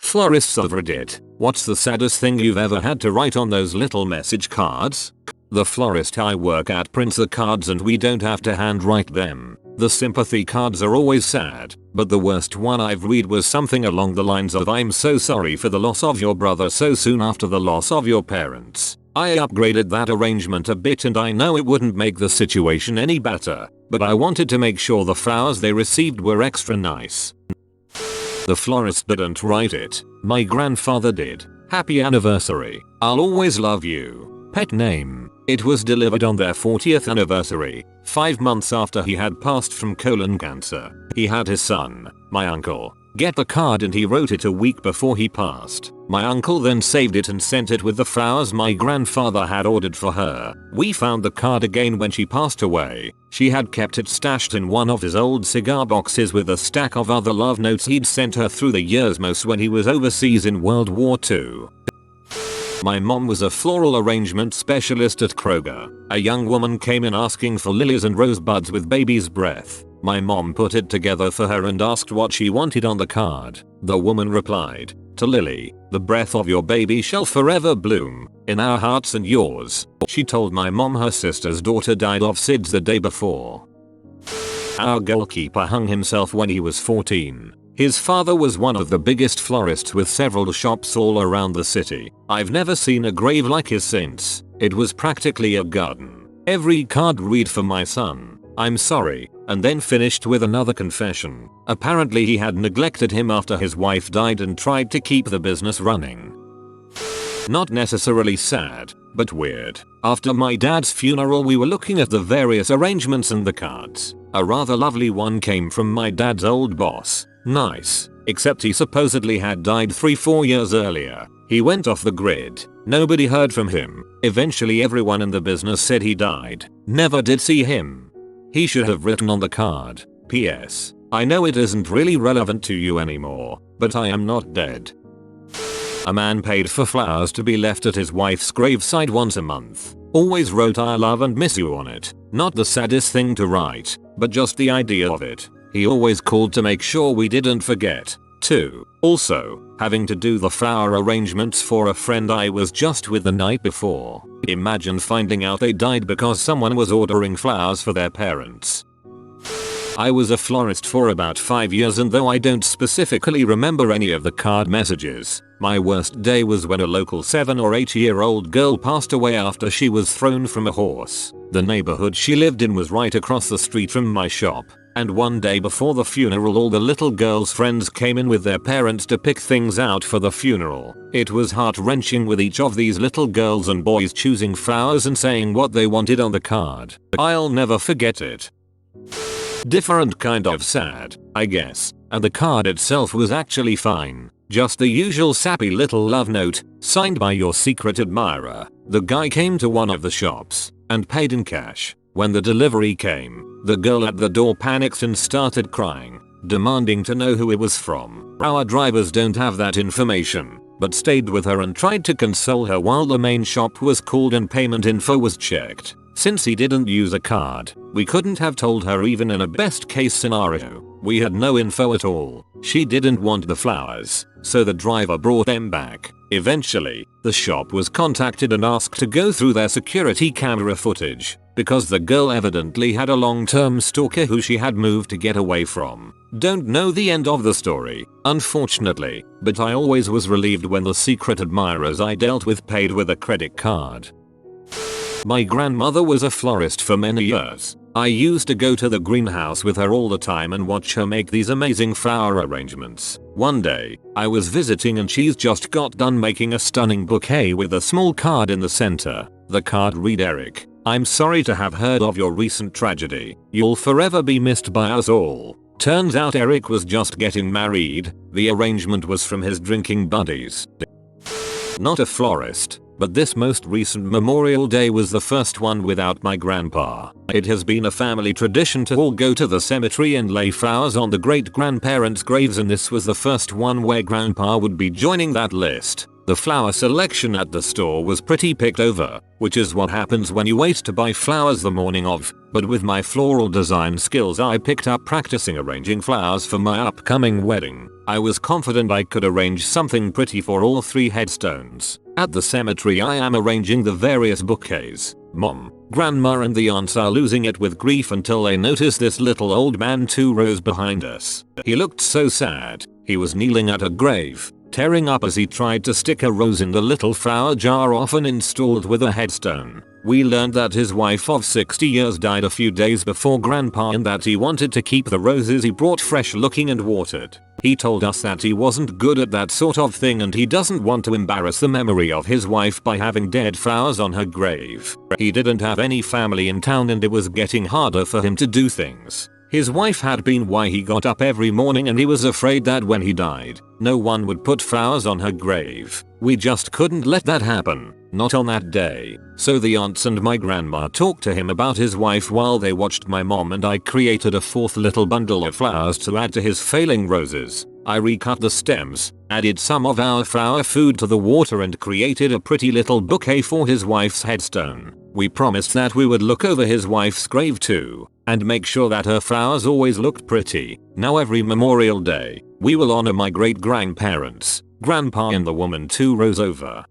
Florists of Reddit, what's the saddest thing you've ever had to write on those little message cards? The florist I work at prints the cards and we don't have to handwrite them. The sympathy cards are always sad, but the worst one I've read was something along the lines of "I'm so sorry for the loss of your brother so soon after the loss of your parents. I upgraded that arrangement a bit and I know it wouldn't make the situation any better, but I wanted to make sure the flowers they received were extra nice." The florist didn't write it, my grandfather did. "Happy anniversary. I'll always love you. Pet name." It was delivered on their 40th anniversary, 5 months after he had passed from colon cancer. He had his son, my uncle, get the card and he wrote it a week before he passed. My uncle then saved it and sent it with the flowers my grandfather had ordered for her. We found the card again when she passed away. She had kept it stashed in one of his old cigar boxes with a stack of other love notes he'd sent her through the years, most when he was overseas in World War II. My mom was a floral arrangement specialist at Kroger. A young woman came in asking for lilies and rosebuds with baby's breath. My mom put it together for her and asked what she wanted on the card. The woman replied, "To Lily, the breath of your baby shall forever bloom, in our hearts and yours." She told my mom her sister's daughter died of SIDS the day before. Our goalkeeper hung himself when he was 14. His father was one of the biggest florists with several shops all around the city. I've never seen a grave like his since. It was practically a garden. Every card read "For my son, I'm sorry," and then finished with another confession. Apparently he had neglected him after his wife died and tried to keep the business running. Not necessarily sad, but weird. After my dad's funeral we were looking at the various arrangements and the cards. A rather lovely one came from my dad's old boss. Nice, except he supposedly had died 3-4 years earlier. He went off the grid. Nobody heard from him. Eventually everyone in the business said he died. Never did see him. He should have written on the card, "PS, I know it isn't really relevant to you anymore, but I am not dead." A man paid for flowers to be left at his wife's graveside once a month. Always wrote "I love and miss you" on it. Not the saddest thing to write, but just the idea of it. He always called to make sure we didn't forget, too. Also, having to do the flower arrangements for a friend I was just with the night before. Imagine finding out they died because someone was ordering flowers for their parents. I was a florist for about 5 years, and though I don't specifically remember any of the card messages, my worst day was when a local 7 or 8-year-old girl passed away after she was thrown from a horse. The neighborhood she lived in was right across the street from my shop, and one day before the funeral all the little girl's friends came in with their parents to pick things out for the funeral. It was heart-wrenching with each of these little girls and boys choosing flowers and saying what they wanted on the card. I'll never forget it. Different kind of sad, I guess, and the card itself was actually fine. Just the usual sappy little love note, signed by your secret admirer. The guy came to one of the shops and paid in cash. When the delivery came, the girl at the door panicked and started crying, demanding to know who it was from. Our drivers don't have that information, but stayed with her and tried to console her while the main shop was called and payment info was checked. Since he didn't use a card, we couldn't have told her even in a best case scenario. We had no info at all. She didn't want the flowers, so the driver brought them back. Eventually, the shop was contacted and asked to go through their security camera footage, because the girl evidently had a long-term stalker who she had moved to get away from. Don't know the end of the story, unfortunately, but I always was relieved when the secret admirers I dealt with paid with a credit card. My grandmother was a florist for many years. I used to go to the greenhouse with her all the time and watch her make these amazing flower arrangements. One day, I was visiting and she's just got done making a stunning bouquet with a small card in the center. The card read, "Eric, I'm sorry to have heard of your recent tragedy. You'll forever be missed by us all." Turns out Eric was just getting married. The arrangement was from his drinking buddies. Not a florist, but this most recent Memorial Day was the first one without my grandpa. It has been a family tradition to all go to the cemetery and lay flowers on the great-grandparents' graves, and this was the first one where grandpa would be joining that list. The flower selection at the store was pretty picked over, which is what happens when you wait to buy flowers the morning of, but with my floral design skills I picked up practicing arranging flowers for my upcoming wedding. I was confident I could arrange something pretty for all 3 headstones. At the cemetery I am arranging the various bouquets. Mom, Grandma and the aunts are losing it with grief until they notice this little old man 2 rows behind us. He looked so sad. He was kneeling at a grave, tearing up as he tried to stick a rose in the little flower jar often installed with a headstone. We learned that his wife of 60 years died a few days before Grandpa and that he wanted to keep the roses he brought fresh looking and watered. He told us that he wasn't good at that sort of thing and he doesn't want to embarrass the memory of his wife by having dead flowers on her grave. He didn't have any family in town and it was getting harder for him to do things. His wife had been why he got up every morning and he was afraid that when he died, no one would put flowers on her grave. We just couldn't let that happen. Not on that day. So the aunts and my grandma talked to him about his wife while they watched my mom and I created a 4th little bundle of flowers to add to his failing roses. I recut the stems, added some of our flower food to the water and created a pretty little bouquet for his wife's headstone. We promised that we would look over his wife's grave too, and make sure that her flowers always looked pretty. Now every Memorial Day, we will honor my great-grandparents, Grandpa and the woman 2 rows over.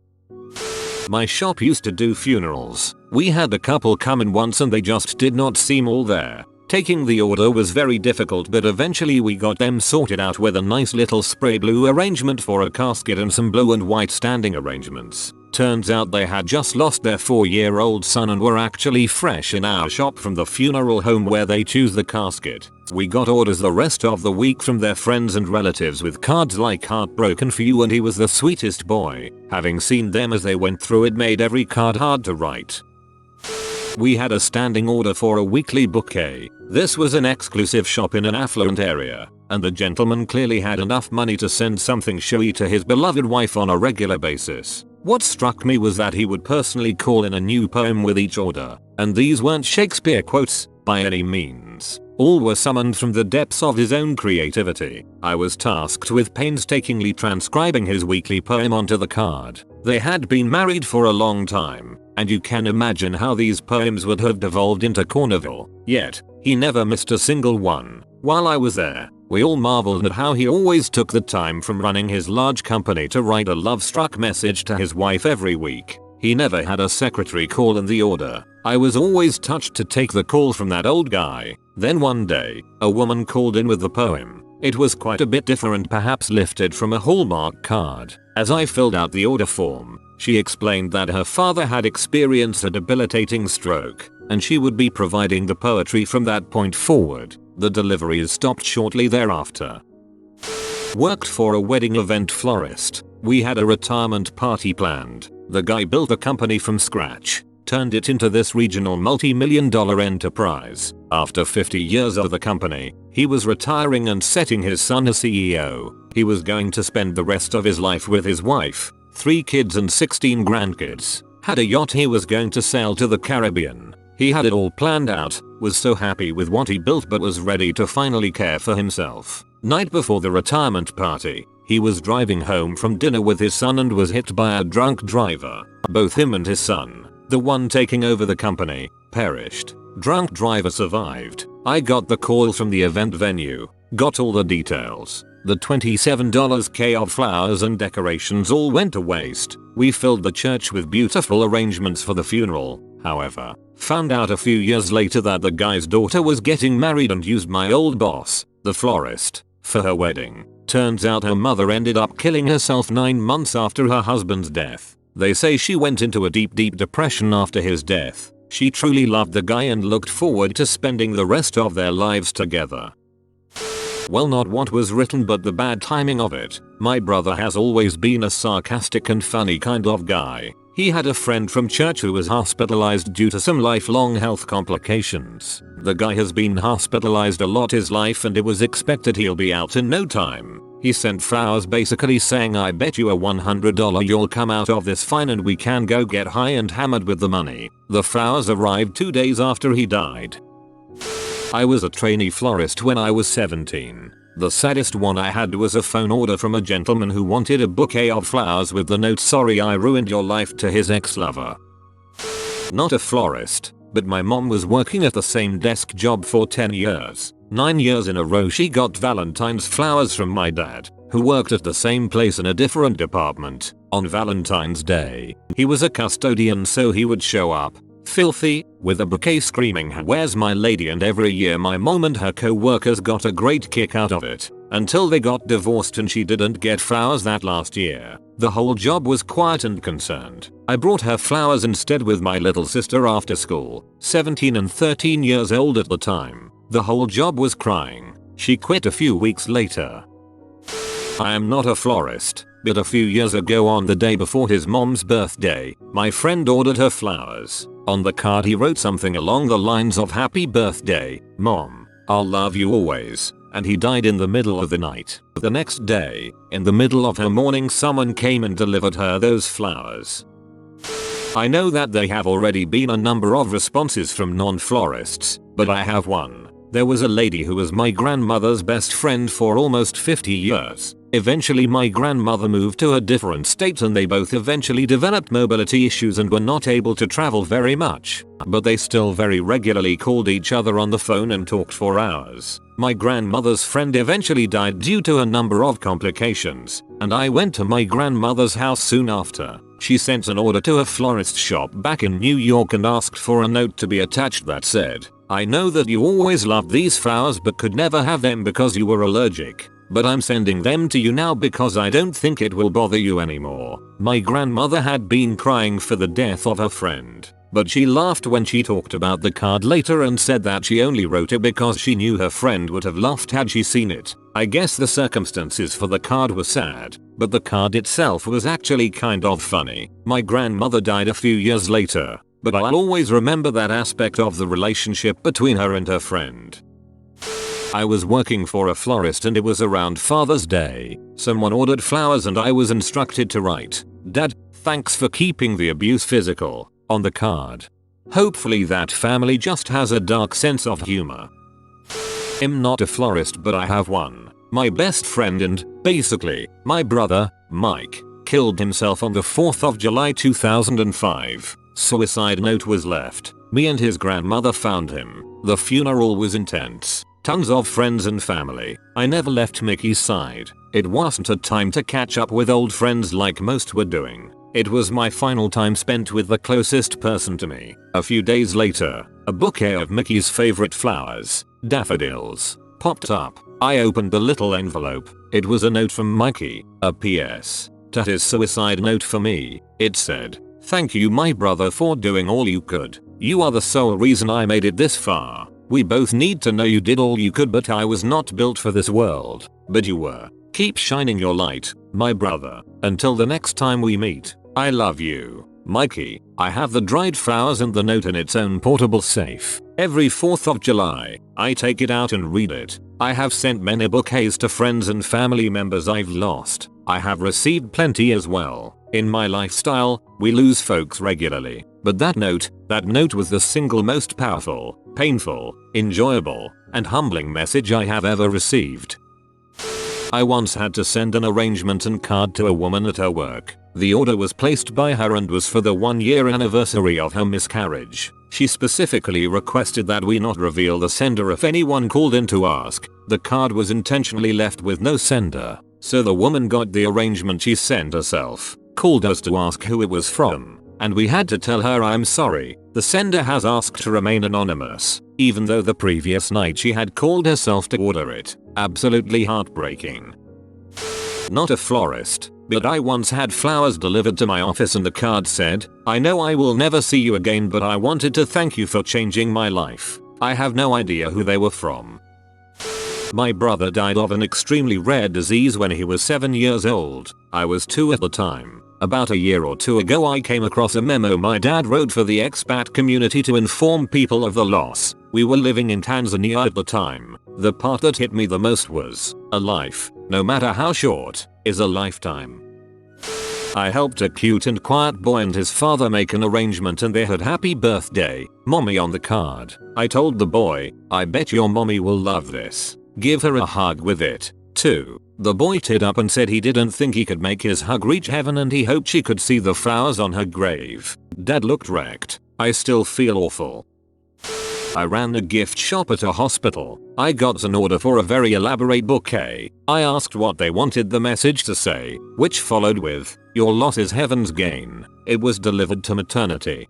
My shop used to do funerals. We had a couple come in once and they just did not seem all there. Taking the order was very difficult but eventually we got them sorted out with a nice little spray blue arrangement for a casket and some blue and white standing arrangements. Turns out they had just lost their 4-year-old son and were actually fresh in our shop from the funeral home where they choose the casket. We got orders the rest of the week from their friends and relatives with cards like "Heartbroken for you" and "He was the sweetest boy." Having seen them as they went through it made every card hard to write. We had a standing order for a weekly bouquet. This was an exclusive shop in an affluent area, and the gentleman clearly had enough money to send something showy to his beloved wife on a regular basis. What struck me was that he would personally call in a new poem with each order, and these weren't Shakespeare quotes by any means. All were summoned from the depths of his own creativity. I was tasked with painstakingly transcribing his weekly poem onto the card. They had been married for a long time, and you can imagine how these poems would have devolved into Cornville. Yet, he never missed a single one. While I was there, we all marveled at how he always took the time from running his large company to write a love-struck message to his wife every week. He never had a secretary call in the order. I was always touched to take the call from that old guy. Then one day, a woman called in with the poem. It was quite a bit different, perhaps lifted from a Hallmark card. As I filled out the order form, she explained that her father had experienced a debilitating stroke, and she would be providing the poetry from that point forward. The deliveries stopped shortly thereafter. Worked for a wedding event florist. We had a retirement party planned. The guy built the company from scratch, turned it into this regional multi-million-dollar enterprise. After 50 years of the company, he was retiring and setting his son as CEO. He was going to spend the rest of his life with his wife, 3 kids and 16 grandkids. Had a yacht he was going to sail to the Caribbean. He had it all planned out, was so happy with what he built but was ready to finally care for himself. Night before the retirement party, he was driving home from dinner with his son and was hit by a drunk driver. Both him and his son, the one taking over the company, perished. Drunk driver survived. I got the call from the event venue, got all the details. The $27K of flowers and decorations all went to waste. We filled the church with beautiful arrangements for the funeral, however. Found out a few years later that the guy's daughter was getting married and used my old boss, the florist, for her wedding. Turns out her mother ended up killing herself 9 months after her husband's death. They say she went into a deep depression after his death. She truly loved the guy and looked forward to spending the rest of their lives together. Well, not what was written but the bad timing of it. My brother has always been a sarcastic and funny kind of guy. He had a friend from church who was hospitalized due to some lifelong health complications. The guy has been hospitalized a lot his life and it was expected he'll be out in no time. He sent flowers basically saying, "I bet you a $100 you'll come out of this fine and we can go get high and hammered with the money." The flowers arrived 2 days after he died. I was a trainee florist when I was 17. The saddest one I had was a phone order from a gentleman who wanted a bouquet of flowers with the note, "Sorry I ruined your life," to his ex-lover. Not a florist, but my mom was working at the same desk job for 10 years. 9 years in a row she got Valentine's flowers from my dad, who worked at the same place in a different department. On Valentine's Day, he was a custodian, so he would show up, filthy, with a bouquet screaming, "Where's my lady?" And every year my mom and her co-workers got a great kick out of it, until they got divorced and she didn't get flowers that last year. The whole job was quiet and concerned. I brought her flowers instead with my little sister after school, 17 and 13 years old at the time. The whole job was crying. She quit a few weeks later. I am not a florist, but a few years ago on the day before his mom's birthday, my friend ordered her flowers. On the card he wrote something along the lines of, "Happy birthday, Mom. I'll love you always." And he died in the middle of the night. The next day, in the middle of her morning, someone came and delivered her those flowers. I know that there have already been a number of responses from non-florists, but I have one. There was a lady who was my grandmother's best friend for almost 50 years. Eventually my grandmother moved to a different state and they both eventually developed mobility issues and were not able to travel very much. But they still very regularly called each other on the phone and talked for hours. My grandmother's friend eventually died due to a number of complications, and I went to my grandmother's house soon after. She sent an order to a florist shop back in New York and asked for a note to be attached that said, "I know that you always loved these flowers but could never have them because you were allergic. But I'm sending them to you now because I don't think it will bother you anymore." My grandmother had been crying for the death of her friend, but she laughed when she talked about the card later and said that she only wrote it because she knew her friend would have laughed had she seen it. I guess the circumstances for the card were sad, but the card itself was actually kind of funny. My grandmother died a few years later, but I'll always remember that aspect of the relationship between her and her friend. I was working for a florist and it was around Father's Day. Someone ordered flowers and I was instructed to write, "Dad, thanks for keeping the abuse physical," on the card. Hopefully that family just has a dark sense of humor. I'm not a florist but I have one. My best friend and, basically, my brother, Mike, killed himself on the 4th of July 2005. Suicide note was left. Me and his grandmother found him. The funeral was intense. Tons of friends and family. I never left Mickey's side. It wasn't a time to catch up with old friends like most were doing. It was my final time spent with the closest person to me. A few days later, a bouquet of Mickey's favorite flowers, daffodils, popped up. I opened the little envelope. It was a note from Mikey, a PS. To his suicide note for me, it said, "Thank you my brother for doing all you could. You are the sole reason I made it this far. We both need to know you did all you could but I was not built for this world. But you were. Keep shining your light, my brother. Until the next time we meet, I love you. Mikey." I have the dried flowers and the note in its own portable safe. Every 4th of July, I take it out and read it. I have sent many bouquets to friends and family members I've lost. I have received plenty as well. In my lifestyle, we lose folks regularly. But that note was the single most powerful, painful, enjoyable, and humbling message I have ever received. I once had to send an arrangement and card to a woman at her work. The order was placed by her and was for the 1-year anniversary of her miscarriage. She specifically requested that we not reveal the sender if anyone called in to ask. The card was intentionally left with no sender, so the woman got the arrangement she sent herself, called us to ask who it was from, and we had to tell her, "I'm sorry, the sender has asked to remain anonymous," even though the previous night she had called herself to order it. Absolutely heartbreaking. Not a florist, but I once had flowers delivered to my office and the card said, "I know I will never see you again but I wanted to thank you for changing my life." I have no idea who they were from. My brother died of an extremely rare disease when he was 7 years old. I was 2 at the time. About a year or 2 ago I came across a memo my dad wrote for the expat community to inform people of the loss. We were living in Tanzania at the time. The part that hit me the most was, "A life, no matter how short, is a lifetime." I helped a cute and quiet boy and his father make an arrangement and they had "Happy birthday, mommy" on the card. I told the boy, "I bet your mommy will love this." Give her a hug with it. 2. The boy teared up and said he didn't think he could make his hug reach heaven and he hoped she could see the flowers on her grave. Dad looked wrecked. I still feel awful. I ran a gift shop at a hospital. I got an order for a very elaborate bouquet. I asked what they wanted the message to say, which followed with, "Your loss is heaven's gain." It was delivered to maternity.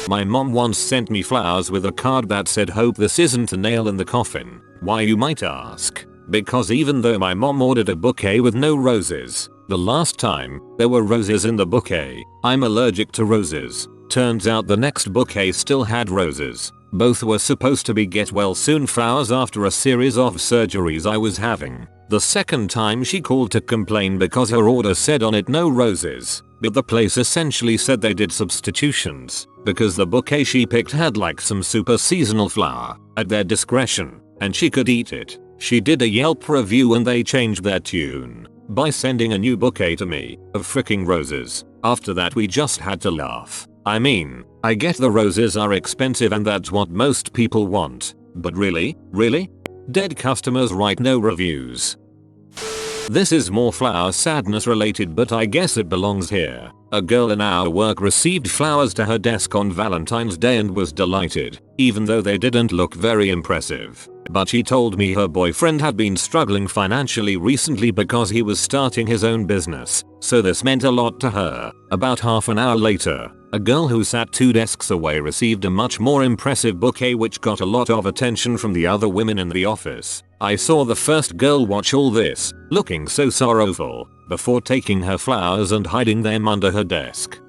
My mom once sent me flowers with a card that said, "Hope this isn't a nail in the coffin." Why, you might ask? Because even though my mom ordered a bouquet with no roses, the last time there were roses in the bouquet. I'm allergic to roses. Turns out the next bouquet still had roses. Both were supposed to be get well soon flowers after a series of surgeries I was having. The second time she called to complain because her order said on it no roses, but the place essentially said they did substitutions because the bouquet she picked had like some super seasonal flower at their discretion and she could eat it. She did a Yelp review and they changed their tune by sending a new bouquet to me of freaking roses. After that we just had to laugh. I mean, I get the roses are expensive and that's what most people want, but really? Really? Dead customers write no reviews. This is more flower sadness related, but I guess it belongs here. A girl in our work received flowers to her desk on Valentine's Day and was delighted, even though they didn't look very impressive. But she told me her boyfriend had been struggling financially recently because he was starting his own business, so this meant a lot to her. About half an hour later, a girl who sat 2 desks away received a much more impressive bouquet which got a lot of attention from the other women in the office. I saw the first girl watch all this, looking so sorrowful, before taking her flowers and hiding them under her desk.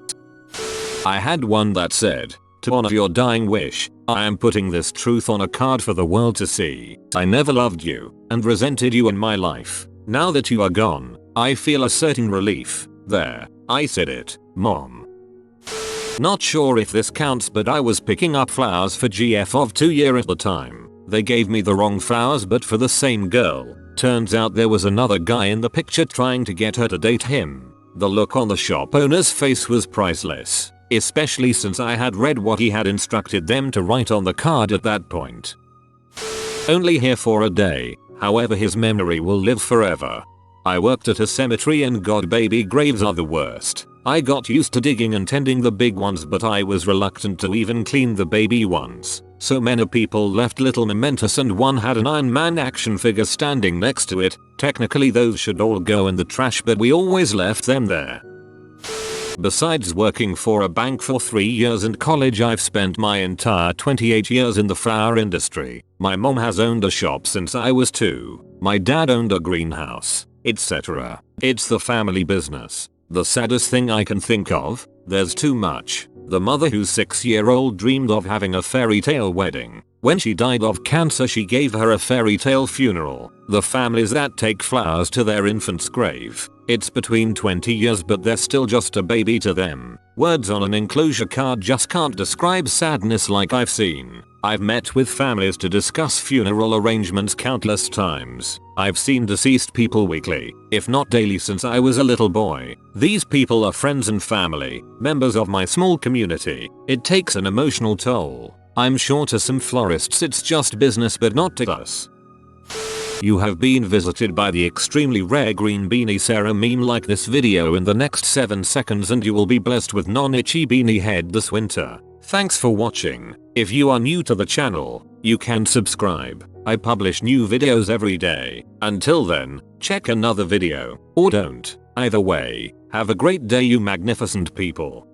I had one that said, "To honor your dying wish, I am putting this truth on a card for the world to see. I never loved you and resented you in my life. Now that you are gone, I feel a certain relief." There, I said it, Mom. Not sure if this counts, but I was picking up flowers for GF of 2 year at the time. They gave me the wrong flowers but for the same girl. Turns out there was another guy in the picture trying to get her to date him. The look on the shop owner's face was priceless, especially since I had read what he had instructed them to write on the card at that point. Only here for a day, however his memory will live forever. I worked at a cemetery and god, baby graves are the worst. I got used to digging and tending the big ones, but I was reluctant to even clean the baby ones. So many people left little mementos and one had an Iron Man action figure standing next to it. Technically those should all go in the trash, but we always left them there. Besides working for a bank for 3 years and college, I've spent my entire 28 years in the flower industry. My mom has owned a shop since I was 2. My dad owned a greenhouse, etc. It's the family business. The saddest thing I can think of, there's too much. The mother whose 6-year-old dreamed of having a fairy tale wedding. When she died of cancer, she gave her a fairy tale funeral. The families that take flowers to their infant's grave. It's between 20 years but they're still just a baby to them. Words on an enclosure card just can't describe sadness like I've seen. I've met with families to discuss funeral arrangements countless times. I've seen deceased people weekly, if not daily, since I was a little boy. These people are friends and family, members of my small community. It takes an emotional toll. I'm sure to some florists it's just business, but not to us. You have been visited by the extremely rare green beanie Sarah meme. Like this video in the next 7 seconds and you will be blessed with non-itchy beanie head this winter. Thanks for watching. If you are new to the channel, you can subscribe. I publish new videos every day. Until then, check another video, or don't. Either way, have a great day you magnificent people.